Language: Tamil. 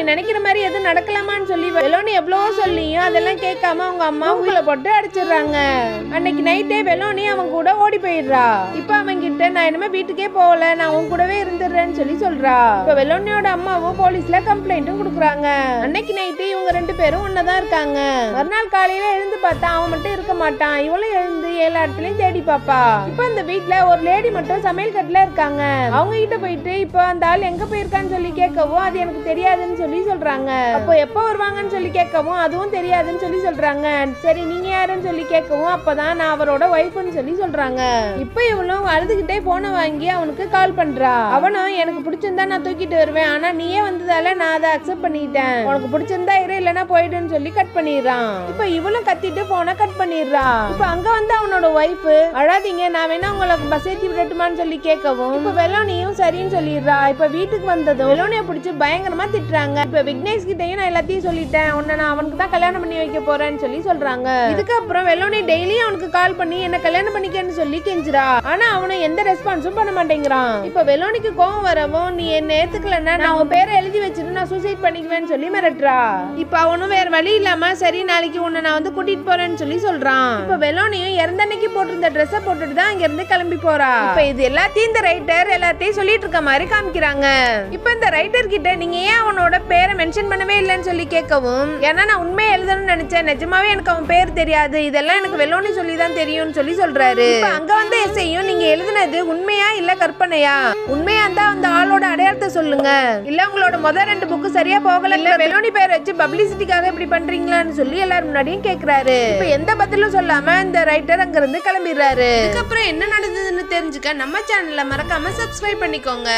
நினைக்கிற மாதிரி எதுவும் நடக்கலாமான்னு சொல்லி வெலோனி எவ்வளவோ சொல்லியும் அதெல்லாம் கேட்காம அவங்க அம்மா உங்களை போட்டு அடிச்சிடுறாங்க. அன்னைக்கு நைட்டே வெலோனி அவன் கூட ஓடி போயிடுறா. இப்ப அவன் கிட்ட நான் இனிமே வீட்டுக்கே போகல, நான் உன் கூடவே இருந்துடுறேன்னு சொல்லி சொல்றா. இப்ப வெலோனியோட அம்மாவும் போலீஸ்ல கம்ப்ளைண்ட்டும் கொடுக்குறாங்க. அன்னைக்கு நைட்டு இவங்க 2 பேரும் ஒன்னதான் இருக்காங்க. மறுநாள் காலையில எழுந்து பார்த்தா அவன் மட்டும் இருக்க மாட்டான். இவளும் எழுந்து எல்லா இடத்துலயும் தேடி பாப்பா. இப்ப அந்த வீட்டுல ஒரு லேடி மட்டும் சமையல் கட்டுல இருக்காங்க. அவங்க கிட்ட போயிட்டு இப்ப அந்த ஆள் எங்க போயிருக்கான்னு சொல்லி கேட்கவும் அது எனக்கு தெரியாதுன்னு சொல்லி சொல்றாங்க. அப்போ எப்ப வருவாங்கன்னு சொல்லி கேட்கவும் அதுவும் தெரியாதுன்னு சொல்லி சொல்றாங்க. சரி நீங்க யாருன்னு சொல்லி கேட்கவும் அப்பதான் நான் அவரோட ஒய்ஃப்னு சொல்லி சொல்றாங்க. இப்ப இவளும் அழுதுகிட்டே போனை வாங்கி அவனுக்கு கால் பண்றா. அவனும் எனக்கு பிடிச்சிருந்தா நான் தூக்கிட்டு வருவேன், ஆனா நீயே வந்ததால நான் அதை அக்செப்ட் பண்ணிட்டேன், உனக்கு பிடிச்சிருந்தா இரு இல்லனா போயிடுன்னு சொல்லி கட் பண்ணிடுறான். இப்ப இவளும் கத்திட்டு போனை கட் பண்ணிடுறா. இப்ப அங்க வந்து அவனோட ஒய்ஃப் அழாதீங்க நான் வேணா உங்களுக்கு பஸ் ஏத்தி விடட்டுமான்னு சொல்லி கேட்கவும் இப்ப வெலோனியும் சரின்னு சொல்லிடுறா. இப்ப வீட்டுக்கு வந்ததும் வெலோனிய பிடிச்சி பயங்கரமா திட்டுறாங்க. இப்ப விக்னேஷ் கிட்டையும் நான் எல்லாத்தையும் சொல்லிட்டேன், உன்னை நான் அவனுக்கு தான் கல்யாணம் பண்ணி வைக்க போறேன்னு சொல்லி சொல்றாங்க. இதுக்கப்புறம் வெலோனி டெய்லியும் அவனுக்கு கால் பண்ணி என்ன கல்யாணம் பண்ணிக்கன்னு சொல்லி கெஞ்சுறா. ஆனா அவனும் எந்த ரெஸ்பான்ஸும் பண்ண மாட்டேங்கிறான். இப்ப வெலோனிக்கு கோவம் வரவும் நீ என்ன ஏத்துக்கலன்னா நான் உன் பேரை எழுதி வச்சுட்டு நான் சூசைட் பண்ணிக்குவேன்னு சொல்லி மிரட்டுறா. இப்ப அவனும் வேற வழி இல்லாம சரி நாளைக்கு உன்னை நான் வந்து கூட்டிட்டு போறேன்னு சொல்லி சொல்றான். இப்ப வெலோனியும் இறந்த அன்னைக்கு போட்டிருந்த ட்ரெஸ்ஸை போட்டுட்டு தான் அங்க இருந்து கிளம்பி போறா. இப்ப இது எல்லாத்தையும் இந்த ரைட்டர் எல்லாத்தையும் சொல்லிட்டு இருக்க மாதிரி காமிக்கிறாங்க. இப்ப இந்த ரைட்டர் கிட்ட நீங்க ஏன் அவனோட பேரை மென்ஷன் பண்ணவே இல்லைன்னு சொல்லி கேட்கவும் ஏன்னா நான் உண்மையை எழுதணும்னு நினைச்சேன், நிஜமாவே எனக்கு அவன் பேர் தெரியாது, இதெல்லாம் எனக்கு வெலோனி சொல்லி தான் தெரியும்னு சொல்லி சொல்றாரு. இப்ப அங்க வந்து எஸ்ஐயும் நீங்க எழுதுனது உண்மையா இல்ல கற்பனையா, உண்மையா இருந்தா அந்த ஆளோட அடையாளத்தை சொல்லுங்க, இல்ல உங்களோட முதல் 2 புக்கு சரியா போகல, இல்ல வெலோனி பேரை வச்சு பப்ளிசிட்டிக்காக இப்படி பண்றீங்களான்னு சொல்லி எல்லாரும் முன்னாடியும் கேக்குறாரு. இப்ப எந்த பதிலும் சொல்லாம இந்த ரைட்டர் அங்க இருந்து கிளம்பிடுறாரு. இதுக்கப்புறம் என்ன நடந்ததுன்னு தெரிஞ்சுக்க நம்ம சேனல்ல மறக்காம சப்ஸ்கிரைப் பண்ணிக்கோங்க.